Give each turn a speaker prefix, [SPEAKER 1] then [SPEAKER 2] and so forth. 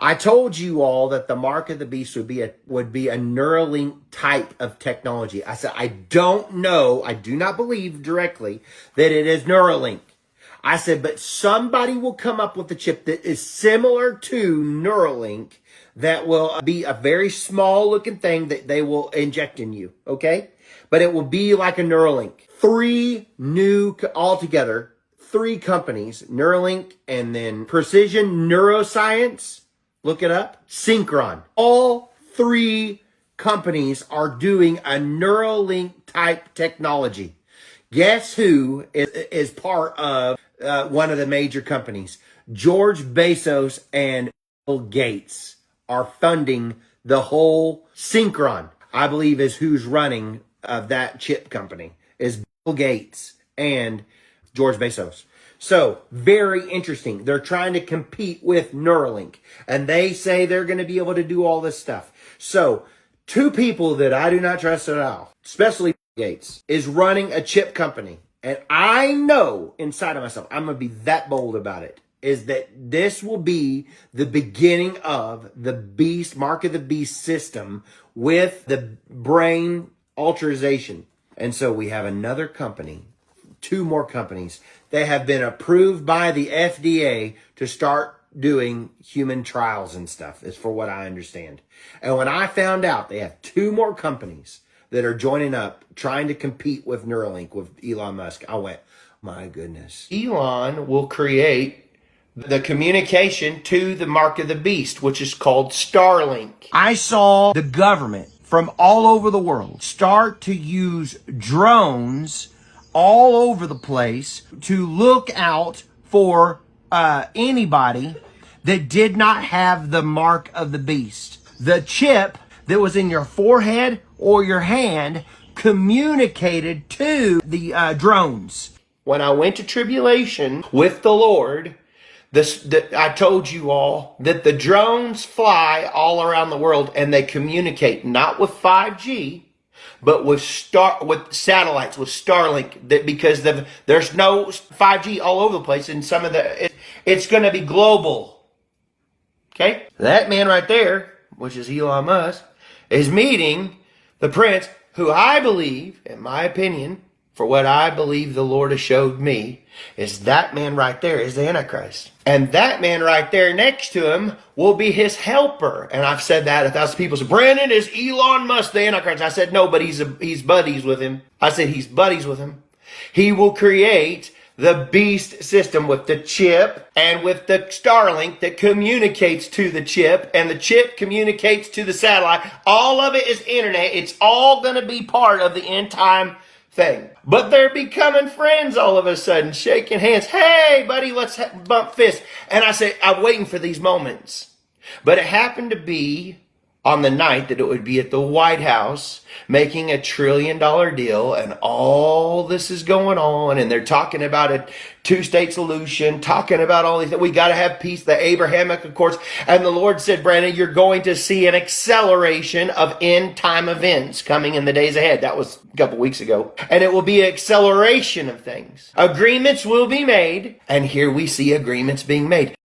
[SPEAKER 1] I told you all that the mark of the beast would be a Neuralink type of technology. I said, I don't know, I do not believe directly that it is Neuralink. I said, but somebody will come up with a chip that is similar to Neuralink that will be a very small looking thing that they will inject in you, okay? But it will be like a Neuralink. Altogether, three companies, Neuralink and then Precision Neuroscience, look it up, Synchron. All three companies are doing a Neuralink type technology. Guess who is part of one of the major companies? George Bezos and Bill Gates are funding the whole Synchron, I believe is who's running that chip company, is Bill Gates and George Bezos. So, very interesting. They're trying to compete with Neuralink, and they say they're going to be able to do all this stuff. So, two people that I do not trust at all, especially Bill Gates, is running a chip company. And I know inside of myself, I'm going to be that bold about it, is that this will be the beginning of the beast, mark of the beast system with the brain alteration. And so we have another company, two more companies that have been approved by the FDA to start doing human trials and stuff, is for what I understand. And when I found out they have two more companies that are joining up, trying to compete with Neuralink, with Elon Musk, I went, my goodness. Elon will create the communication to the mark of the beast, which is called Starlink. I saw the government from all over the world start to use drones all over the place to look out for anybody that did not have the mark of the beast. The chip that was in your forehead or your hand communicated to the drones. When I went to tribulation with the Lord, I told you all that the drones fly all around the world and they communicate not with 5G, but with satellites, with Starlink, because there's no 5G all over the place, and it's going to be global. Okay? That man right there, which is Elon Musk, is meeting the prince, who I believe, in my opinion, for what I believe the Lord has showed me, is that man right there is the Antichrist. And that man right there next to him will be his helper. And I've said that 1,000 people say, Brandon, is Elon Musk the Antichrist? I said, no, but he's buddies with him. I said, he's buddies with him. He will create the beast system with the chip and with the Starlink that communicates to the chip, and the chip communicates to the satellite. All of it is internet. It's all going to be part of the end time thing. But they're becoming friends all of a sudden, shaking hands. Hey, buddy, let's bump fists. And I say, I'm waiting for these moments. But it happened to be on the night that it would be at the White House making $1 trillion deal, and all this is going on, and they're talking about a two-state solution, talking about all these things. We got to have peace, the Abrahamic Accords. And the Lord said, Brandon, you're going to see an acceleration of end-time events coming in the days ahead. That was a couple weeks ago. And it will be an acceleration of things. Agreements will be made, and here we see agreements being made.